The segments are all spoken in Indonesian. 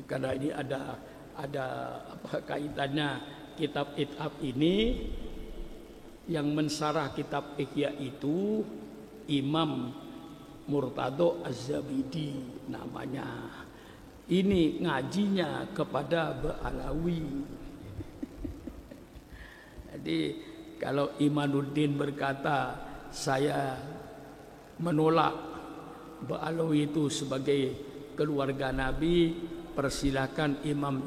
karena ini ada apa kaitannya kitab ini. Yang mensarah kitab Ihya itu Imam Murtado Az-Zabidi namanya. Ini ngajinya kepada Ba'alawi. Jadi kalau Imanuddin berkata saya menolak Ba'alawi itu sebagai keluarga Nabi, persilakan Imam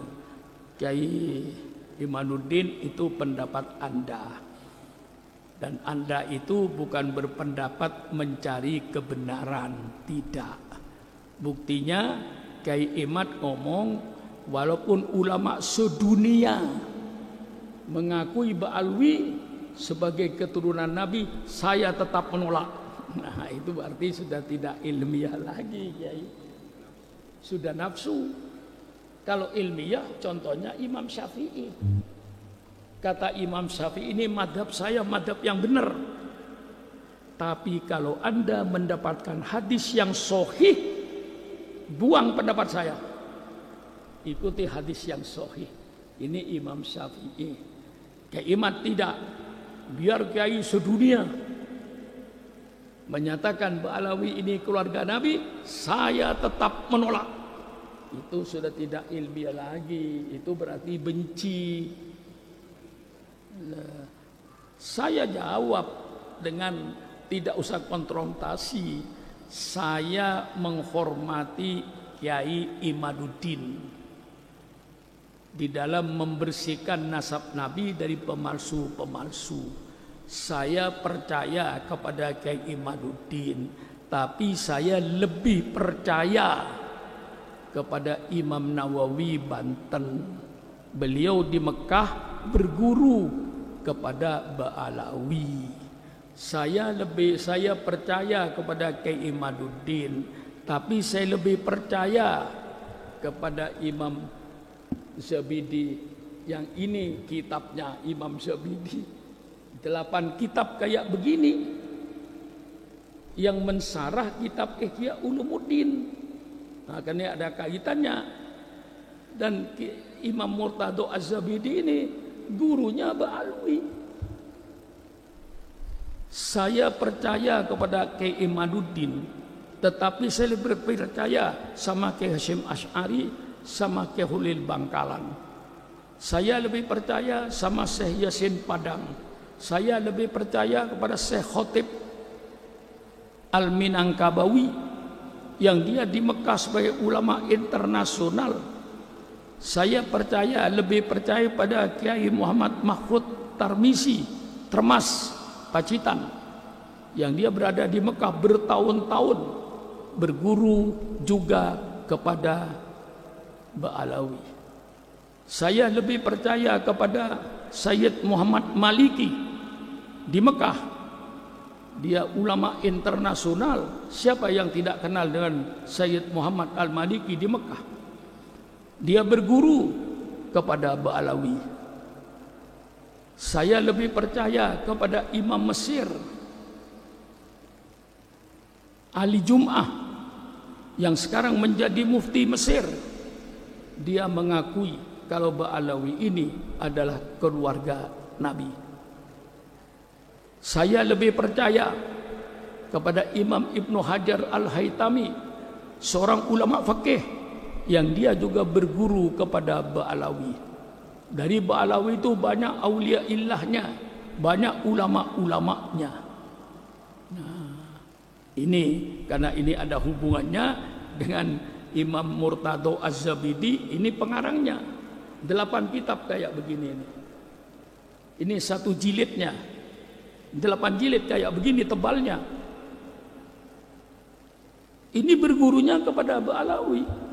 Kiai Imanuddin, itu pendapat Anda. Dan Anda itu bukan berpendapat mencari kebenaran, tidak. Buktinya Kiai Imad ngomong, walaupun ulama sedunia mengakui Ba'alwi sebagai keturunan Nabi, saya tetap menolak. Nah, itu berarti sudah tidak ilmiah lagi, Kiai. Sudah nafsu. Kalau ilmiah, contohnya Imam Syafi'i. Kata Imam Syafi'i, ini madhab saya, madhab yang benar. Tapi kalau Anda mendapatkan hadis yang sahih, buang pendapat saya. Ikuti hadis yang sahih. Ini Imam Syafi'i. Kiai Imad tidak. Biar kiai sedunia menyatakan Ba'alawi ini keluarga Nabi, saya tetap menolak. Itu sudah tidak ilmiah lagi. Itu berarti benci. Saya jawab dengan tidak usah konfrontasi. Saya menghormati Kiai Imaduddin di dalam membersihkan nasab Nabi dari pemalsu-pemalsu. Saya percaya kepada Kiai Imaduddin, tapi saya lebih percaya kepada Imam Nawawi Banten. Beliau di Mekah berguru kepada Ba'alawi. Saya percaya kepada Kiai Imaduddin, tapi saya lebih percaya kepada Imam Zabidi. Yang ini kitabnya Imam Zabidi, 8 kitab kayak begini yang mensarah kitab Ihya Ulumuddin. Nah, karena ada kaitannya. Dan Imam Murtado Az-Zabidi ini gurunya Ba'alwi. Saya percaya kepada Kiai Imaduddin, tetapi saya lebih percaya sama Kiai Hasyim Asy'ari, sama Kiai Hulil Bangkalan. Saya lebih percaya sama Syekh Yasin Padang. Saya lebih percaya kepada Syekh Khotib Al-Minangkabawi yang dia di Mekah sebagai ulama internasional. Saya lebih percaya pada Kiai Muhammad Mahfud Tarmisi, Termas, Pacitan, yang dia berada di Mekah bertahun-tahun, berguru juga kepada Ba'alawi. Saya lebih percaya kepada Sayyid Muhammad Maliki di Mekah. Dia ulama internasional. Siapa yang tidak kenal dengan Sayyid Muhammad Al-Maliki di Mekah? Dia berguru kepada Ba'alawi. Saya lebih percaya kepada Imam Mesir Ali Jum'ah yang sekarang menjadi mufti Mesir. Dia mengakui kalau Ba'alawi ini adalah keluarga Nabi. Saya lebih percaya kepada Imam Ibnu Hajar Al-Haytami, seorang ulama fikih yang dia juga berguru kepada Ba'alawi. Dari Ba'alawi itu banyak aulia illahnya, banyak ulama-ulamanya. Nah, ini karena ini ada hubungannya dengan Imam Murtado Az-Zabidi, ini pengarangnya. 8 kitab kayak begini ini. Ini 1 jilidnya. 8 jilid kayak begini tebalnya. Ini bergurunya kepada Ba'alawi.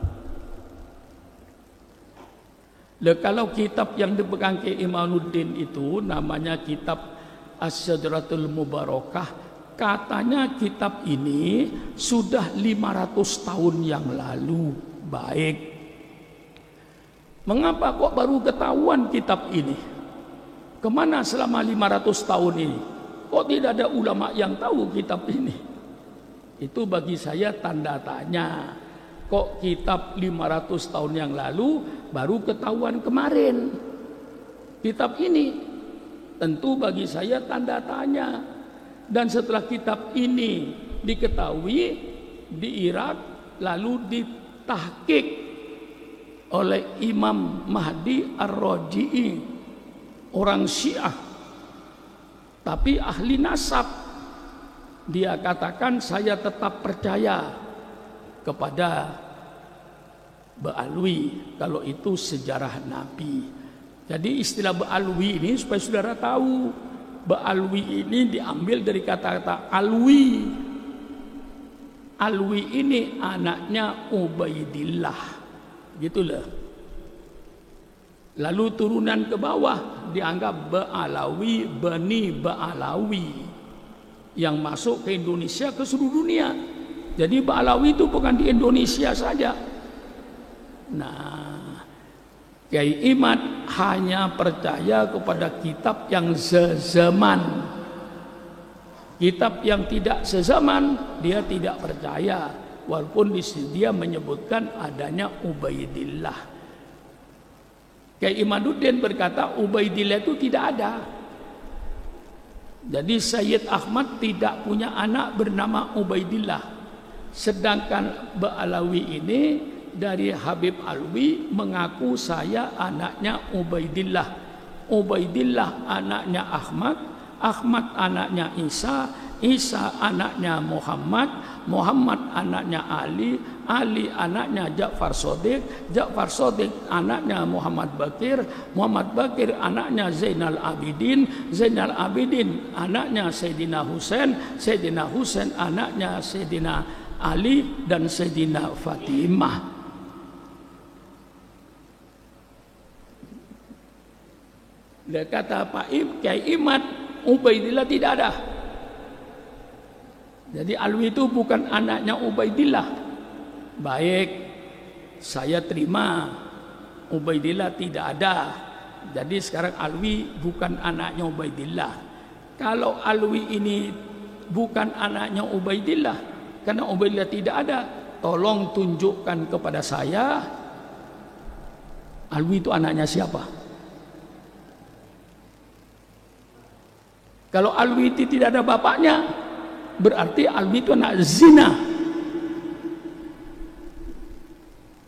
Kalau kitab yang dipegang ke Imanuddin itu namanya kitab As-Sadratul Mubarakah, katanya kitab ini sudah 500 tahun yang lalu. Baik. Mengapa kok baru ketahuan kitab ini? Kemana selama 500 tahun ini? Kok tidak ada ulama yang tahu kitab ini? Itu bagi saya tanda tanya. Kok kitab 500 tahun yang lalu baru ketahuan kemarin? Kitab ini tentu bagi saya tanda tanya. Dan setelah kitab ini diketahui di Irak, lalu ditahqiq oleh Imam Mahdi Ar-Raji'i, orang Syiah tapi ahli nasab. Dia katakan, saya tetap percaya kepada Ba'alwi kalau itu sejarah Nabi. Jadi istilah Ba'alwi ini supaya saudara tahu, Ba'alwi ini diambil dari kata-kata alwi. Alwi ini anaknya Ubaidillah, gitulah. Lalu turunan ke bawah dianggap Ba'alawi, Bani Ba'alawi, yang masuk ke Indonesia, ke seluruh dunia. Jadi Ba'alawi itu bukan di Indonesia saja. Nah, Kiai Imad hanya percaya kepada kitab yang sezaman. Kitab yang tidak sezaman dia tidak percaya, walaupun di sini dia menyebutkan adanya Ubaidillah. Kiai Imaduddin berkata Ubaidillah itu tidak ada. Jadi Sayyid Ahmad tidak punya anak bernama Ubaidillah. Sedangkan Ba'alawi ini dari Habib Alwi mengaku saya anaknya Ubaidillah. Ubaidillah anaknya Ahmad, Ahmad anaknya Isa, Isa anaknya Muhammad, Muhammad anaknya Ali, Ali anaknya Ja'far Shadiq, Ja'far Shadiq anaknya Muhammad Bakir, Muhammad Bakir anaknya Zainal Abidin, Zainal Abidin anaknya Sayyidina Husain, Sayyidina Husain anaknya Sayyidina Ali dan Sayyidina Fatimah. Dia kata Pak Kiai Imad, Ubaidillah tidak ada. Jadi Alwi itu bukan anaknya Ubaidillah. Baik, saya terima Ubaidillah tidak ada. Jadi sekarang Alwi bukan anaknya Ubaidillah. Kalau Alwi ini bukan anaknya Ubaidillah, karena Ubaidillah tidak ada, tolong tunjukkan kepada saya Alwi itu anaknya siapa. Kalau Alwi itu tidak ada bapaknya, berarti Alwi itu anak zina.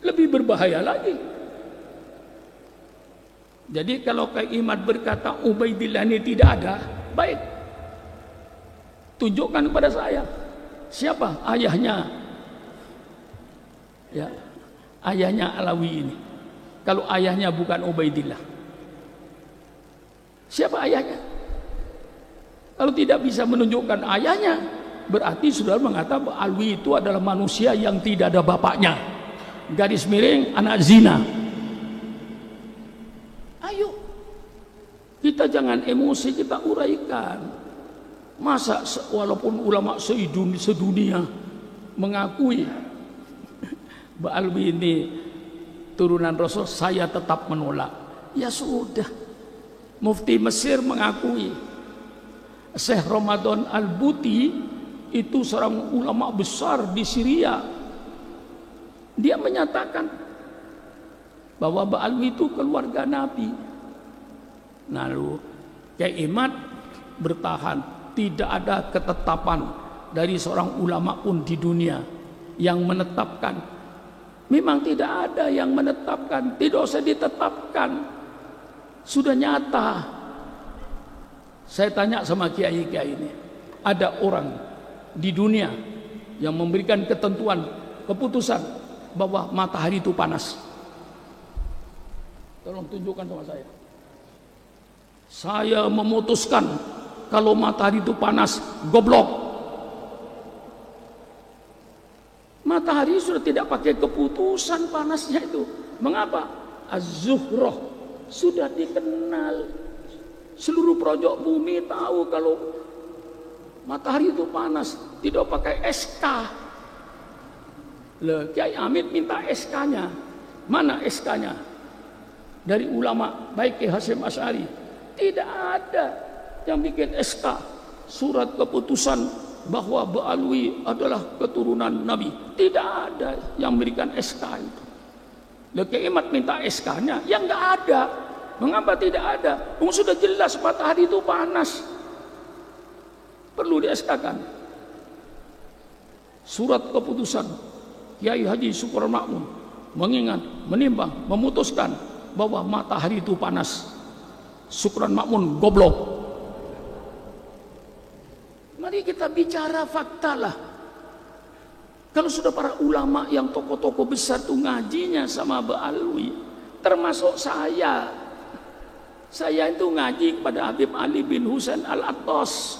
Lebih berbahaya lagi. Jadi kalau Kiai Imad berkata Ubaidillah ini tidak ada, baik, tunjukkan kepada saya siapa ayahnya, ya, ayahnya Alawi ini. Kalau ayahnya bukan Ubaidillah, siapa ayahnya? Kalau tidak bisa menunjukkan ayahnya, berarti saudara mengatakan bahwa Alwi itu adalah manusia yang tidak ada bapaknya. Garis miring, anak zina. Ayo, kita jangan emosi, kita uraikan. Masa walaupun ulama sedunia mengakui bahwa Alwi ini turunan Rasul, saya tetap menolak. Ya sudah, Mufti Mesir mengakui. Syekh Ramadan Al-Buti itu seorang ulama besar di Syria. Dia menyatakan bahwa Ba'alwi itu keluarga Nabi. Lalu Kiai Imad bertahan, tidak ada ketetapan dari seorang ulama pun di dunia yang menetapkan. Memang tidak ada yang menetapkan, tidak usah ditetapkan, sudah nyata. Saya tanya sama kiai-kiai ini, ada orang di dunia yang memberikan ketentuan, keputusan bahwa matahari itu panas? Tolong tunjukkan sama saya. Saya memutuskan kalau matahari itu panas, goblok. Matahari sudah tidak pakai keputusan panasnya itu. Mengapa? Az-Zuhroh sudah dikenal. Seluruh pojok bumi tahu kalau matahari itu panas, tidak pakai SK. Kiai Hamid minta SK-nya. Mana SK-nya? Dari ulama, baik Kiai Hasyim Asy'ari. Tidak ada yang bikin SK, surat keputusan bahwa Ba'alwi adalah keturunan Nabi. Tidak ada yang memberikan SK itu. Laki Imat minta SK-nya, yang nggak ada. Mengapa tidak ada? Sudah jelas matahari itu panas. Perlu di SK-kan. Surat keputusan Kiai Haji Syukron Makmun mengingat, menimbang, memutuskan bahwa matahari itu panas. Syukron Makmun goblok. Mari kita bicara fakta lah. Kalau sudah para ulama yang tokoh-tokoh besar tuh ngajinya sama Ba'alwi, termasuk saya itu ngaji kepada Habib Ali bin Husain Al-Attas.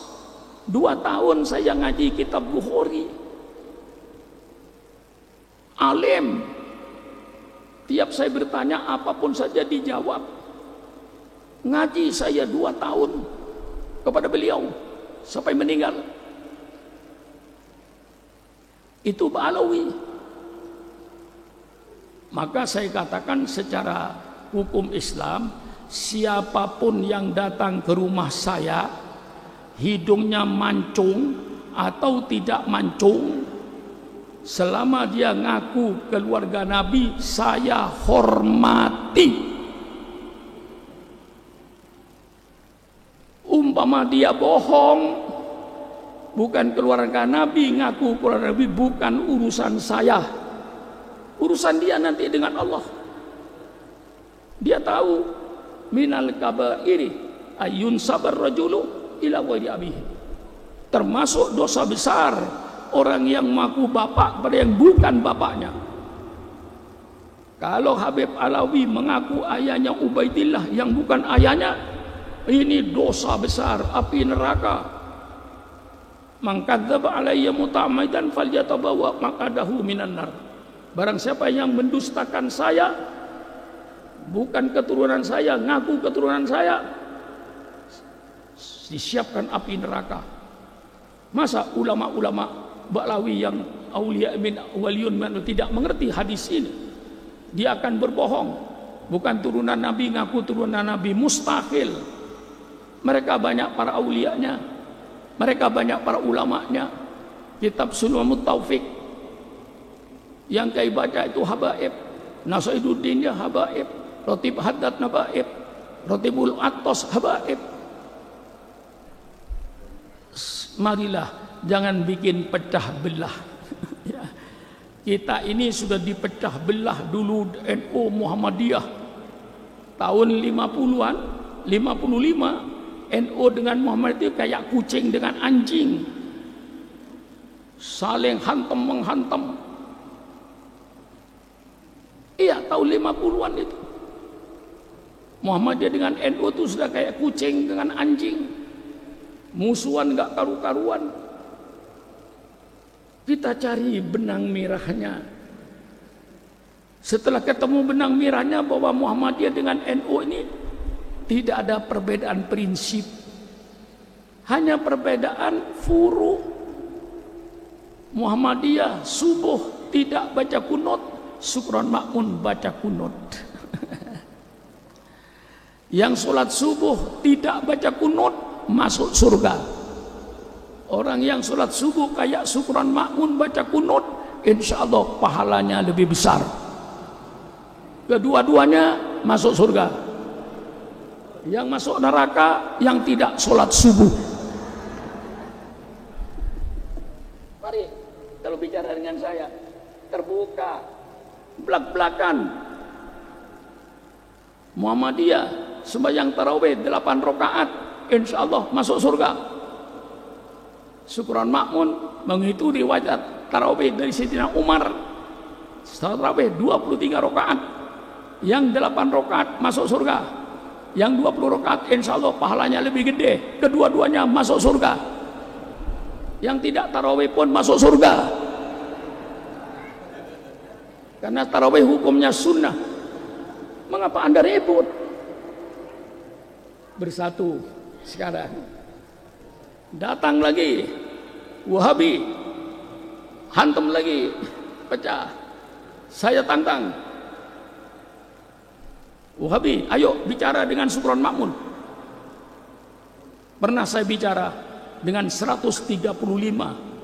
2 tahun saya ngaji kitab Bukhari. Alim, tiap saya bertanya apapun saja dijawab. Ngaji saya 2 tahun kepada beliau sampai meninggal. Itu Ba'alwi. Maka saya katakan secara hukum Islam, siapapun yang datang ke rumah saya, hidungnya mancung atau tidak mancung, selama dia ngaku keluarga Nabi, saya hormati. Umpama dia bohong, bukan keluarga Nabi, ngaku keluarga Nabi, bukan urusan saya. Urusan dia nanti dengan Allah. Dia tahu minal kabairi ayun sabar rajulu ila wadi abihi. Termasuk dosa besar orang yang mengaku bapak kepada yang bukan bapaknya. Kalau Habib Alawi mengaku ayahnya Ubaidillah yang bukan ayahnya, ini dosa besar, api neraka. Man kadzdzaba alayya muta'ammidan falyatabawa maq'adahu minan nar. Barang siapa yang mendustakan saya, bukan keturunan saya, ngaku keturunan saya, disiapkan api neraka. Masa ulama-ulama Ba'lawi yang aulia min waliyun tidak mengerti hadis ini? Dia akan berbohong. Bukan turunan Nabi, ngaku turunan Nabi, mustahil. Mereka banyak para aulianya, mereka banyak para ulamanya. Kitab Sulmamut Taufik yang kai baca itu habaib, Nasaiduddin ya habaib, Rotib Haddad habaib, Rotibul Atos habaib. Marilah jangan bikin pecah belah. Ya. Kita ini sudah dipecah belah dulu. NU Muhammadiyah tahun 50-an, 55, NU dengan Muhammad itu kayak kucing dengan anjing, saling hantam menghantam. Iya, tahun 50-an itu Muhammadiyah dengan NU itu sudah kayak kucing dengan anjing, musuhan gak karu-karuan. Kita cari benang merahnya. Setelah ketemu benang merahnya bahwa Muhammadiyah dengan NU ini tidak ada perbedaan prinsip, hanya perbedaan furu. Muhammadiyah subuh tidak baca kunut, Syukron Makmun baca kunut. Yang sholat subuh tidak baca kunut masuk surga. Orang yang sholat subuh kayak Syukron Makmun baca kunut, insya Allah pahalanya lebih besar. Kedua-duanya masuk surga. Yang masuk neraka yang tidak sholat subuh. Mari kalau bicara dengan saya terbuka, belak-belakan. Muhammadiyah sembahyang tarawih 8 rakaat, insya Allah masuk surga. Syukron Makmun menghitung riwayat tarawih dari Sayyidina Umar, tarawih 23 rakaat, yang 8 rakaat masuk surga. Yang 20 rakaat insya Allah pahalanya lebih gede. Kedua-duanya masuk surga. Yang tidak tarawih pun masuk surga. Karena tarawih hukumnya sunnah. Mengapa Anda ribut? Bersatu sekarang. Datang lagi Wahabi, hantam lagi, pecah. Saya tantang Wahabi, ayo bicara dengan Syukron Makmun. Pernah saya bicara, dengan 135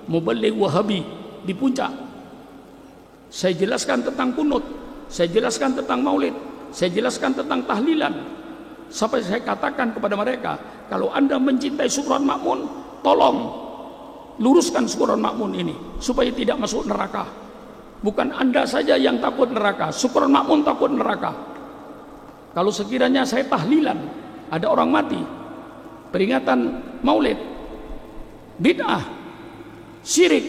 mubaligh Wahabi di puncak. Saya jelaskan tentang kunut, saya jelaskan tentang maulid, saya jelaskan tentang tahlilan. Sampai saya katakan kepada mereka, kalau Anda mencintai Subron Makmun, tolong luruskan Subron Makmun ini supaya tidak masuk neraka. Bukan Anda saja yang takut neraka, Subron Makmun takut neraka. Kalau sekiranya saya tahlilan, ada orang mati, peringatan maulid, bid'ah, syirik,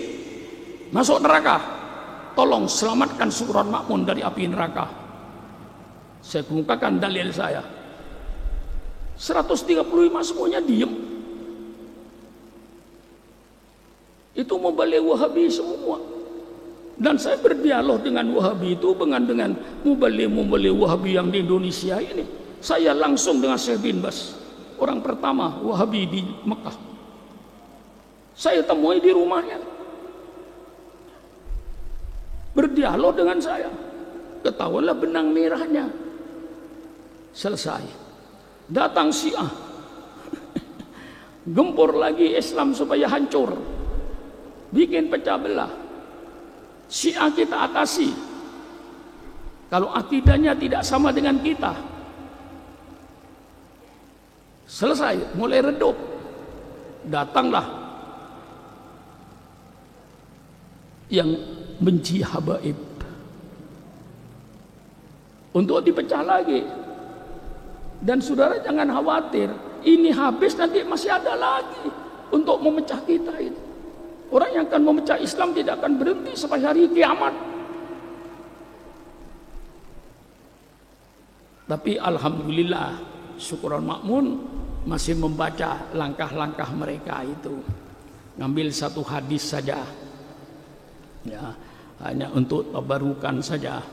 masuk neraka, tolong selamatkan Subron Makmun dari api neraka. Saya kemukakan dalil saya. 135 semuanya diem. Itu mubaligh Wahabi semua. Dan saya berdialog dengan Wahabi itu dengan mubaligh Wahabi yang di Indonesia ini. Saya langsung dengan Syekh bin Bas, orang pertama Wahabi di Mekah. Saya temui di rumahnya, berdialog dengan saya. Ketahuanlah benang merahnya. Selesai. Datang Syiah, gempur lagi Islam supaya hancur, bikin pecah belah. Syiah kita atasi. Kalau akidahnya tidak sama dengan kita, selesai, mulai redup. Datanglah yang benci habaib untuk dipecah lagi. Dan saudara jangan khawatir, ini habis nanti masih ada lagi untuk memecah kita itu. Orang yang akan memecah Islam tidak akan berhenti sampai hari kiamat. Tapi alhamdulillah, Subron Makmun masih membaca langkah-langkah mereka itu. Ngambil satu hadis saja, ya, hanya untuk tabarukan saja.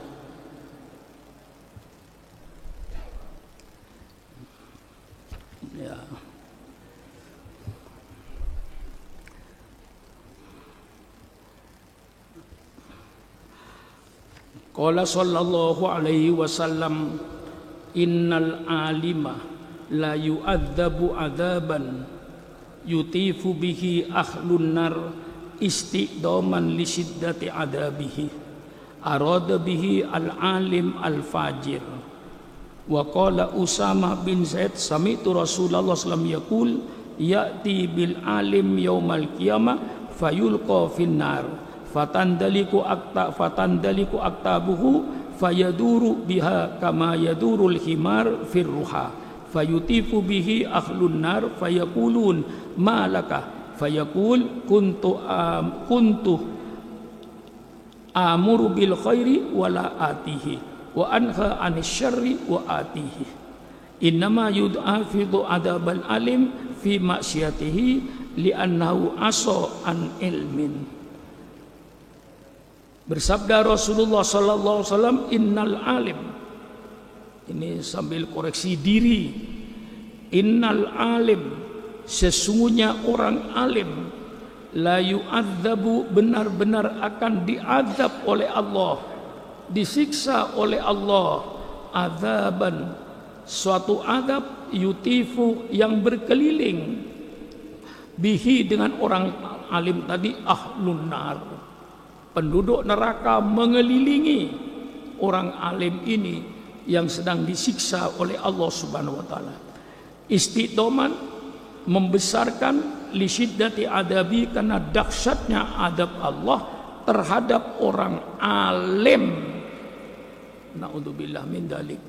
Ya. Qala sallallahu alaihi wasallam, innal alima la yu'adzabu adzaban yutifu bihi ahlun nar istiqdaman li shiddati adabihi arada bihi al-alim al-fajir. Wa qala Usama bin Zaid sami'tu Rasulullah sallallahu alaihi wasallam yaqul ya'ti bil alim yaumal qiyamah fayulqa finnar fatandaliku aktabuhu fayaduru biha kama yadurul himar firruha fayutifu bihi ahlun nar fayaqulun ma laka fayaqul kuntu amuru bil khairi wala atihi wa anha anis syarri wa atihi innama yud'afidu adabal alim fi maksiatihi li'annahu aso an ilmin. Bersabda Rasulullah sallallahu alaihi wasallam, innal alim, ini sambil koreksi diri, innal alim, sesungguhnya orang alim, la yu'adzabu, benar-benar akan diazab oleh Allah, disiksa oleh Allah, azaban, suatu azab, yutifu, yang berkeliling, bihi, dengan orang alim tadi, ahlun nar, penduduk neraka mengelilingi orang alim ini yang sedang disiksa oleh Allah Subhanahu wa taala. Istiqdoman, membesarkan, li syiddati adabi, karena dahsyatnya adab Allah terhadap orang alim. Na'udzubillah min dalik.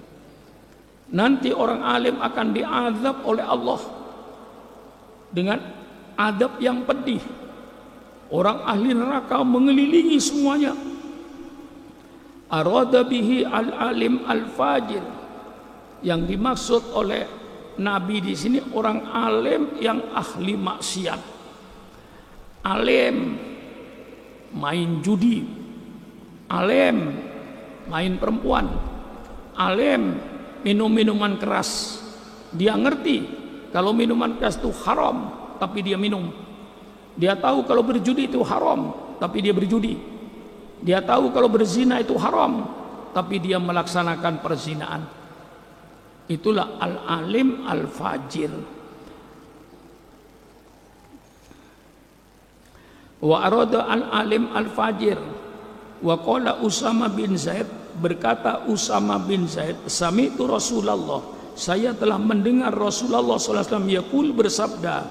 Nanti orang alim akan diazab oleh Allah dengan adab yang pedih. Orang ahli neraka mengelilingi semuanya. Arada bihi al-alim al-fajir. Yang dimaksud oleh Nabi di sini orang alim yang ahli maksiat. Alim main judi, alim main perempuan, alim minum minuman keras. Dia ngerti kalau minuman keras itu haram, tapi dia minum. Dia tahu kalau berjudi itu haram, tapi dia berjudi. Dia tahu kalau berzina itu haram, tapi dia melaksanakan perzinaan. Itulah al-alim al-fajir. Wa arada al-alim al-fajir wa qala Usama bin Zaid, berkata Usama bin Zaid, sami'tu Rasulullah, saya telah mendengar Rasulullah SAW yaqul, bersabda,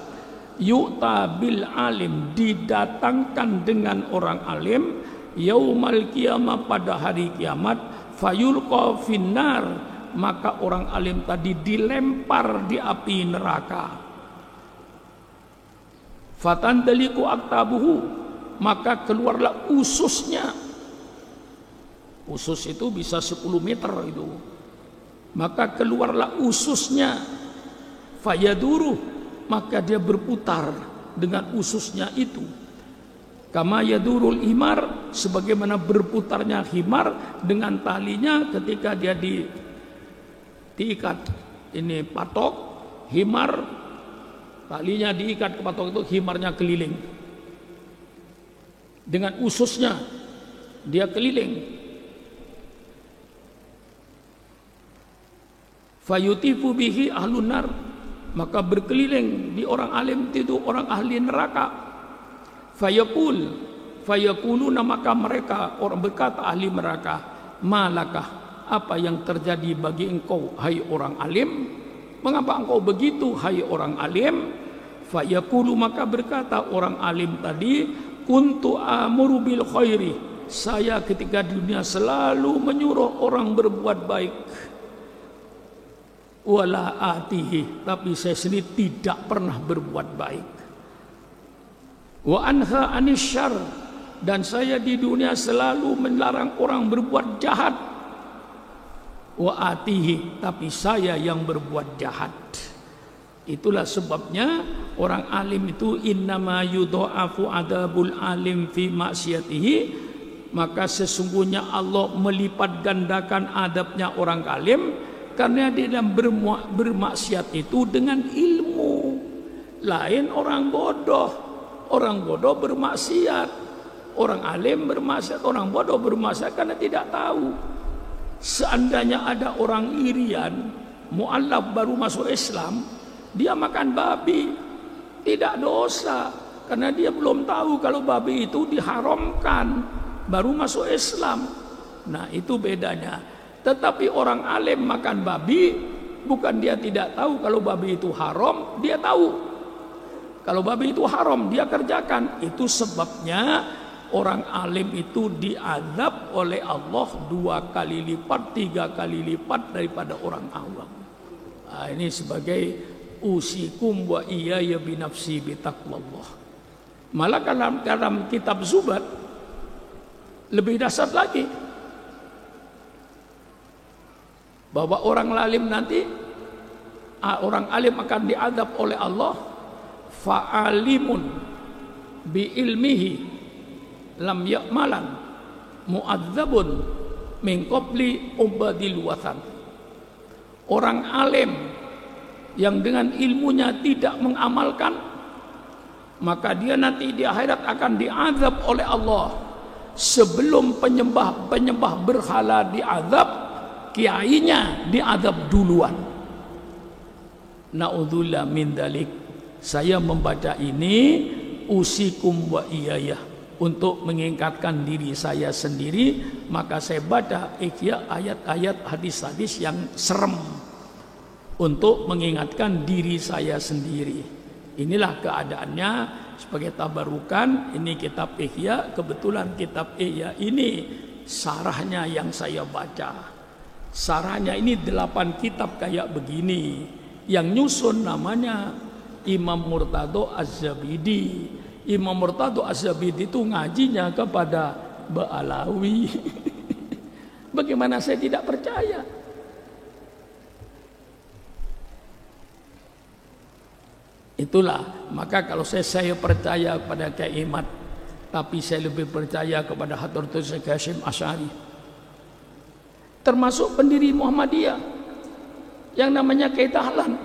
yu'ta bil alim, didatangkan dengan orang alim, yaumal qiyamah, pada hari kiamat, fayulqa finnar, maka orang alim tadi dilempar di api neraka. Fatandaliku aktabuhu, maka keluarlah ususnya. Usus itu bisa 10 meter itu. Maka keluarlah ususnya. Fayaduru, maka dia berputar dengan ususnya itu. Kama yadurul himar, sebagaimana berputarnya himar dengan talinya ketika dia diikat. Ini patok, himar, talinya diikat ke patok itu, himarnya keliling. Dengan ususnya dia keliling. Fayutifu bihi ahlun nar, maka berkeliling di orang alim itu orang ahli neraka. Fayakuluna, maka mereka orang berkata ahli neraka, malakah, apa yang terjadi bagi engkau hai orang alim? Mengapa engkau begitu hai orang alim? Fayakulu, maka berkata orang alim tadi, kuntu amuru bil khairi, saya ketika di dunia selalu menyuruh orang berbuat baik. Wala atihi, tapi saya sendiri tidak pernah berbuat baik. Wa anha anisyar, dan saya di dunia selalu melarang orang berbuat jahat. Wa atihi, tapi saya yang berbuat jahat. Itulah sebabnya orang alim itu innama yudha'afu adabul alim fi maksiatihi, maka sesungguhnya Allah melipat gandakan adabnya orang alim karena dia dalam bermaksiat itu dengan ilmu. Lain orang bodoh. Orang bodoh bermaksiat, orang alim bermaksiat, orang bodoh bermaksiat karena tidak tahu. Seandainya ada orang irian, mu'allaf baru masuk Islam, dia makan babi, tidak dosa, karena dia belum tahu kalau babi itu diharamkan, baru masuk Islam. Nah, itu bedanya. Tetapi orang alim makan babi, bukan dia tidak tahu kalau babi itu haram, dia tahu. Kalau babi itu haram, dia kerjakan. Itu sebabnya orang alim itu diazab oleh Allah 2 kali lipat, 3 kali lipat daripada orang awam. Nah, ini sebagai usikum wa iyaya binafsi bitaqwallah. Malah dalam kitab Zubat lebih dahsyat lagi, bahwa orang alim nanti, orang alim akan diadab oleh Allah, fa'alimun bi ilmihi lam ya'malan mu'adzabun min qabli ubadil wathan. Orang alim yang dengan ilmunya tidak mengamalkan, maka dia nanti di akhirat akan diazab oleh Allah sebelum penyembah berhala diazab, kiainya diazab duluan. Na'udzubillah min dalik. Saya membaca ini usikum wa iyayah untuk mengingatkan diri saya sendiri, maka saya baca ikhya ayat-ayat hadis-hadis yang serem untuk mengingatkan diri saya sendiri. Inilah keadaannya sebagai tabarukan. Ini kitab Ihya, kebetulan kitab Ihya ini sarahnya yang saya baca. Sarahnya ini 8 kitab kayak begini. Yang nyusun namanya Imam Murtado Az-Zabidi. Imam Murtado Az-Zabidi itu ngajinya kepada Ba'alawi. Bagaimana saya tidak percaya? Itulah, maka kalau saya percaya kepada Kyai Imad, tapi saya lebih percaya kepada Hadratul Syekh Hasyim Asy'ari, termasuk pendiri Muhammadiyah yang namanya Kyai Dahlan,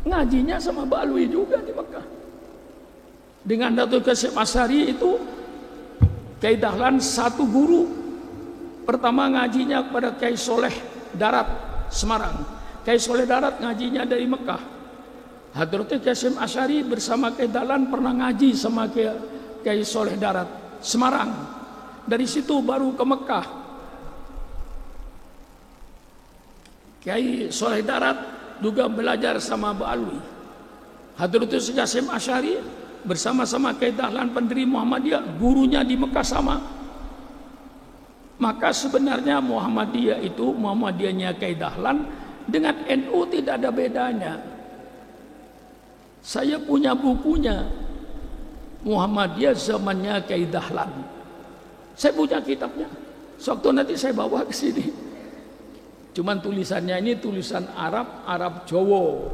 ngajinya sama Ba'alwi juga di Mekah. Dengan Hadratul Syekh Asy'ari itu Kyai Dahlan satu guru. Pertama ngajinya kepada Kyai Soleh Darat Semarang. Kyai Soleh Darat ngajinya dari Mekah. Hadratul Hasyim Asy'ari bersama Kyai Dahlan pernah ngaji sama Kiai Soleh Darat, Semarang. Dari situ baru ke Mekah. Kiai Soleh Darat juga belajar sama Ba'alwi. Hadratus Qasim Asy'ari bersama-sama Kiai Dahlan pendiri Muhammadiyah, gurunya di Mekah sama. Maka sebenarnya Muhammadiyah itu, Muhammadiyahnya Kiai Dahlan dengan NU tidak ada bedanya. Saya punya bukunya, Muhammadiyah zamannya Kiai Dahlan. Saya punya kitabnya. Suatu nanti saya bawa ke sini. Cuman tulisannya ini tulisan Arab Jawa.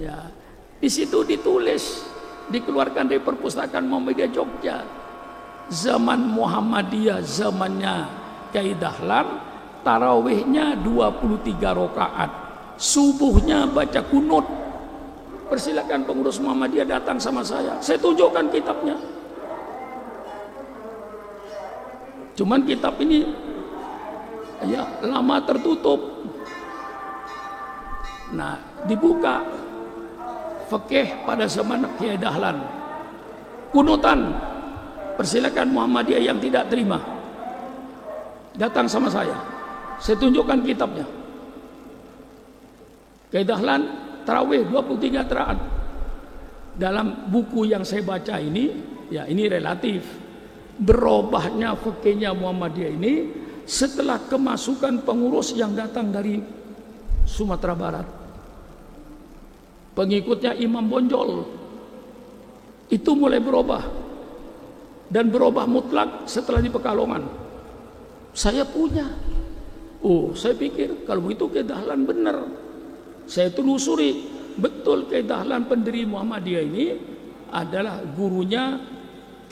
Ya, di situ ditulis, dikeluarkan dari perpustakaan Muhammadiyah Jogja. Zaman Muhammadiyah, zamannya Kiai Dahlan, tarawihnya 23 rakaat. Subuhnya baca kunut. Persilakan pengurus Muhammadiyah datang sama saya tunjukkan kitabnya. Cuman kitab ini ya lama tertutup. Nah, dibuka fikih pada zaman Kiai Dahlan. Kunutan. Persilakan Muhammadiyah yang tidak terima datang sama saya tunjukkan kitabnya. Kiai Dahlan tarawih 23 rakaat. Dalam buku yang saya baca ini, ya ini relatif. Berubahnya fikihnya Muhammadiyah ini setelah kemasukan pengurus yang datang dari Sumatera Barat. Pengikutnya Imam Bonjol. Itu mulai berubah. Dan berubah mutlak setelah di Pekalongan. Saya punya. Oh, saya pikir kalau begitu Kiai Dahlan benar. Saya telusuri, betul Kiai Dahlan pendiri Muhammadiyah ini adalah gurunya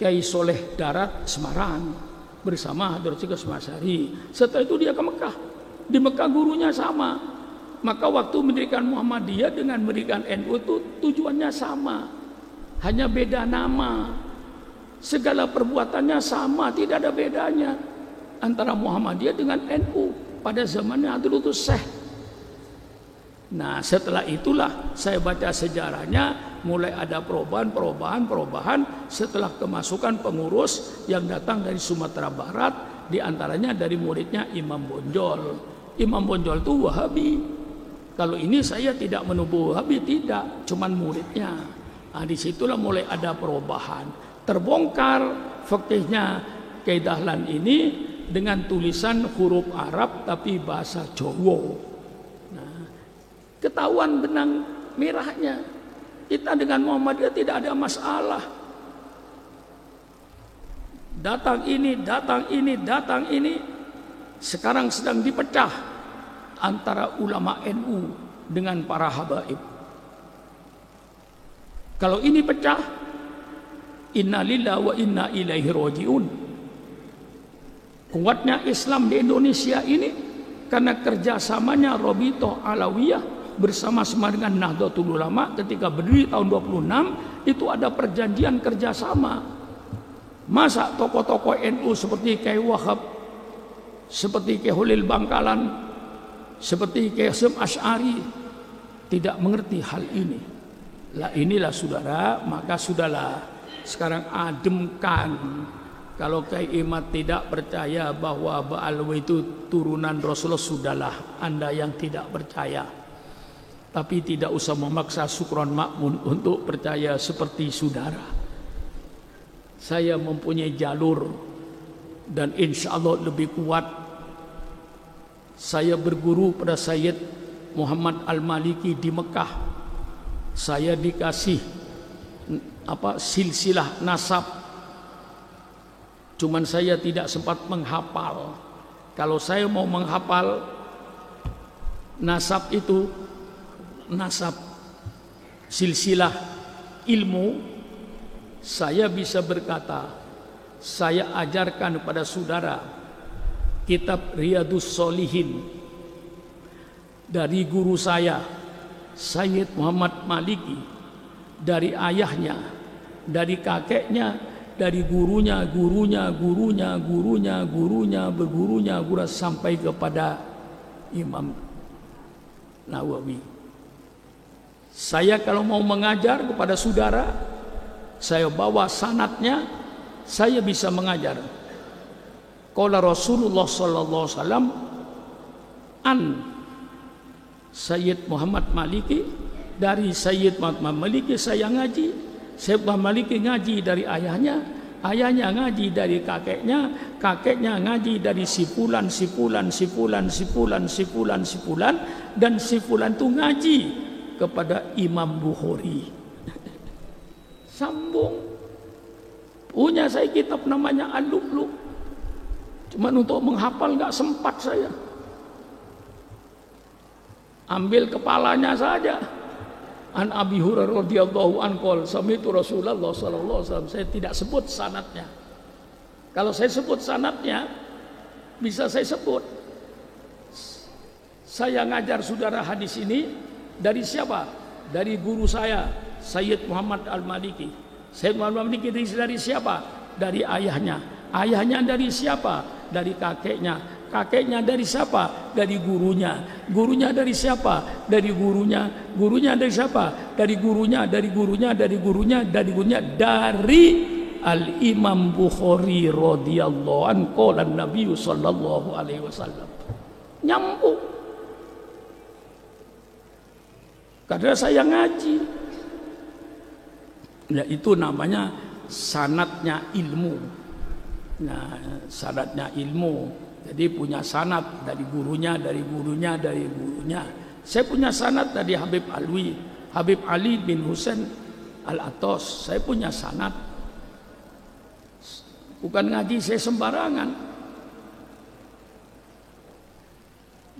Kiai Soleh Darat Semarang bersama Hadratus Qasim Asy'ari. Setelah itu dia ke Mekah. Di Mekah gurunya sama. Maka waktu mendirikan Muhammadiyah dengan mendirikan NU itu tujuannya sama. Hanya beda nama. Segala perbuatannya sama, tidak ada bedanya antara Muhammadiyah dengan NU pada zamannya Hadratus Syekh. Nah, setelah itulah saya baca sejarahnya, mulai ada perubahan setelah kemasukan pengurus yang datang dari Sumatera Barat, diantaranya dari muridnya Imam Bonjol. Imam Bonjol itu Wahabi. Kalau ini saya tidak menuduh Wahabi, tidak, cuman muridnya. Nah, disitulah mulai ada perubahan. Terbongkar fikihnya Kiai Dahlan ini dengan tulisan huruf Arab tapi bahasa Jawa. Nah, ketahuan benang merahnya. Kita dengan Muhammadiyah tidak ada masalah. Datang ini. Sekarang sedang dipecah antara ulama NU dengan para habaib. Kalau ini pecah, inna lillahi wa inna ilaihi raji'un. Kuatnya Islam di Indonesia ini karena kerjasamanya Rabithah Alawiyah bersama-sama dengan Nahdlatul Ulama ketika berdiri tahun 26 itu ada perjanjian kerjasama. Masa tokoh-tokoh NU seperti Kiai Wahab, seperti Kiai Holil Bangkalan, seperti Kiai Hasyim Asy'ari tidak mengerti hal ini? Lah inilah saudara, maka sudahlah sekarang ademkan. Kalau Kiai Imad tidak percaya bahwa Ba'alwi itu turunan Rasulullah, sudahlah Anda yang tidak percaya. Tapi tidak usah memaksa Sukron Makmun untuk percaya seperti saudara. Saya mempunyai jalur dan insya Allah lebih kuat. Saya berguru pada Sayyid Muhammad Al-Maliki di Mekah. Saya dikasih silsilah nasab. Cuman saya tidak sempat menghafal. Kalau saya mau menghafal nasab itu, nasab silsilah ilmu, saya bisa berkata, saya ajarkan kepada saudara kitab Riyadhus Shalihin dari guru saya Sayyid Muhammad Maliki, dari ayahnya, dari kakeknya, dari gurunya, bergurunya sampai kepada Imam Nawawi. Saya kalau mau mengajar kepada saudara, saya bawa sanadnya, saya bisa mengajar. Qala Rasulullah sallallahu alaihi wasallam an Sayyid Muhammad Maliki, dari Sayyid Muhammad Maliki saya ngaji. Sayyid Muhammad Maliki ngaji dari ayahnya, ayahnya ngaji dari kakeknya, kakeknya ngaji dari si fulan, dan si fulan itu ngaji kepada Imam Bukhari. Sambung. Punya saya kitab namanya Al-Lu'lu'. Cuman untuk menghafal nggak sempat saya. Ambil kepalanya saja. An Abi Hurairah radhiyallahu anhu sami'tu Rasulullah sallallahu alaihi wasallam. Saya tidak sebut sanadnya. Kalau saya sebut sanadnya, bisa saya sebut. Saya ngajar saudara hadis ini dari siapa? Dari guru saya, Sayyid Muhammad Al-Maliki. Sayyid Muhammad Al-Maliki dari siapa? Dari ayahnya. Ayahnya dari siapa? Dari kakeknya. Kakeknya dari siapa? Dari gurunya. Gurunya dari siapa? Dari gurunya. Gurunya dari siapa? Dari gurunya, dari gurunya, dari gurunya, dari gurunya, dari Al-Imam Bukhari radhiyallahu anhu qala Nabi sallallahu alaihi wasallam. Nyambung. Karena saya ngaji. Ya, itu namanya sanadnya ilmu. Nah, sanadnya ilmu. Jadi punya sanad dari gurunya, dari gurunya, dari gurunya. Saya punya sanad dari Habib Alwi, Habib Ali bin Husain Al-Atos. Saya punya sanad. Bukan ngaji saya sembarangan.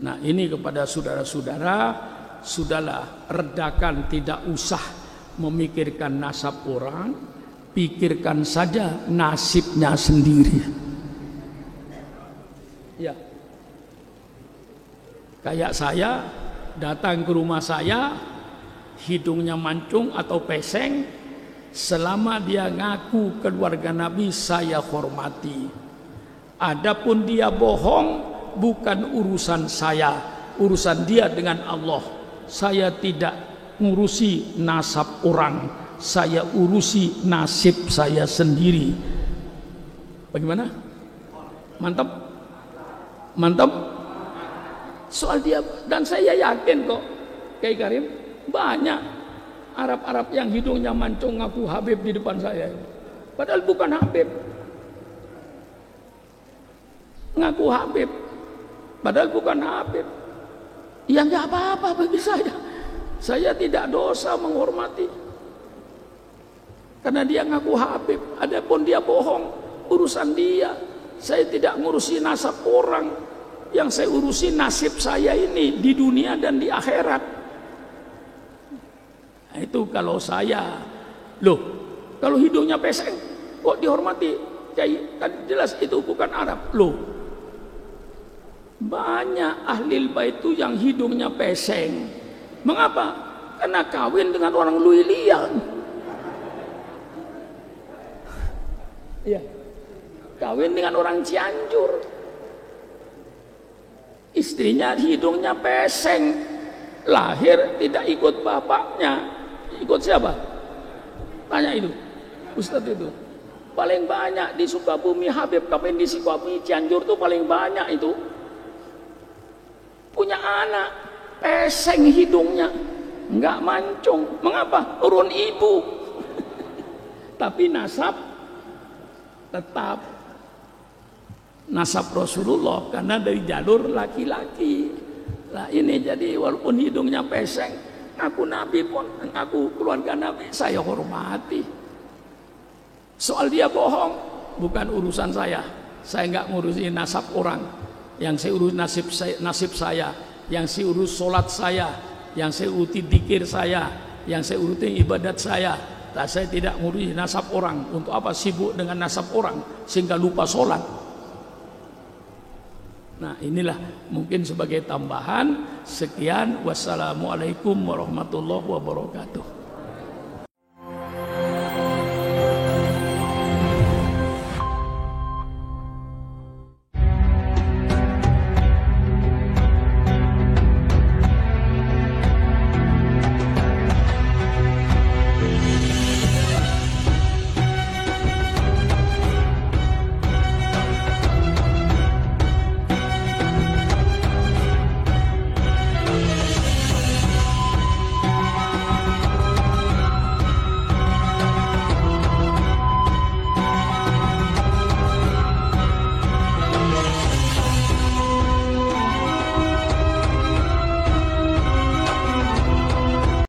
Nah, ini kepada saudara-saudara, sudahlah, redakan, tidak usah memikirkan nasab orang, pikirkan saja nasibnya sendiri. Ya, kayak saya datang ke rumah saya, hidungnya mancung atau peseng, selama dia ngaku keluarga Nabi saya hormati. Adapun dia bohong, bukan urusan saya, urusan dia dengan Allah. Saya tidak ngurusi nasab orang, saya urusi nasib saya sendiri. Bagaimana? Mantap? Mantap. Soal dia, dan saya yakin kok Kiai Karim, banyak Arab-Arab yang hidungnya mancung ngaku Habib di depan saya, padahal bukan Habib. Ngaku Habib padahal bukan Habib. Ya nggak apa-apa bagi saya. Saya tidak dosa menghormati, karena dia ngaku Habib. Adapun dia bohong, urusan dia. Saya tidak ngurusi nasab orang, yang saya urusi nasib saya ini di dunia dan di akhirat. Nah, itu kalau saya. Loh, kalau hidungnya peseng kok dihormati? Kan jelas itu bukan Arab. Loh, banyak ahli bait itu yang hidungnya peseng. Mengapa? Karena kawin dengan orang Luilian. Iya. Kawin dengan orang Cianjur, istrinya hidungnya peseng, lahir tidak ikut bapaknya, ikut siapa? Tanya itu, Ustadz itu. Paling banyak di Sukabumi, Habib kawin di Sukabumi, Cianjur tuh paling banyak itu. Punya anak, peseng hidungnya, nggak mancung. Mengapa? Urun ibu. Tapi nasab tetap nasab Rasulullah, karena dari jalur laki-laki. Nah ini jadi walaupun hidungnya peseng, ngaku Nabi pun, ngaku keluarga Nabi, saya hormati. Soal dia bohong, bukan urusan saya. Saya nggak ngurusin nasab orang. Yang saya urus nasib saya, yang saya urus sholat saya, yang saya uruti dikir saya, yang saya uruti ibadat saya. Nah, saya tidak ngurusin nasab orang. Untuk apa sibuk dengan nasab orang sehingga lupa sholat? Nah, inilah mungkin sebagai tambahan. Sekian, wassalamualaikum warahmatullahi wabarakatuh.